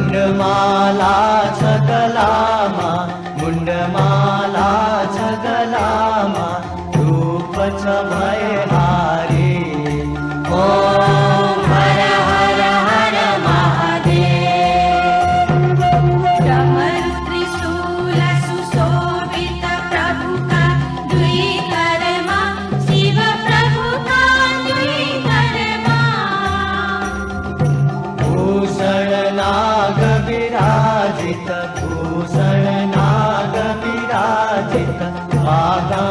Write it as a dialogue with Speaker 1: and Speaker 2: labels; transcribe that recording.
Speaker 1: मुंडमाला छगलामा मुंडमाला छगलामा रूपच भयहारी
Speaker 2: ओम हर हर हर महादेव। डमरू त्रिशूल सुशोभित प्रभु का दुई करमा शिव प्रभु का दुई करमा।
Speaker 1: भूषण नाग विराजित भूषण नाग विराजित बाघा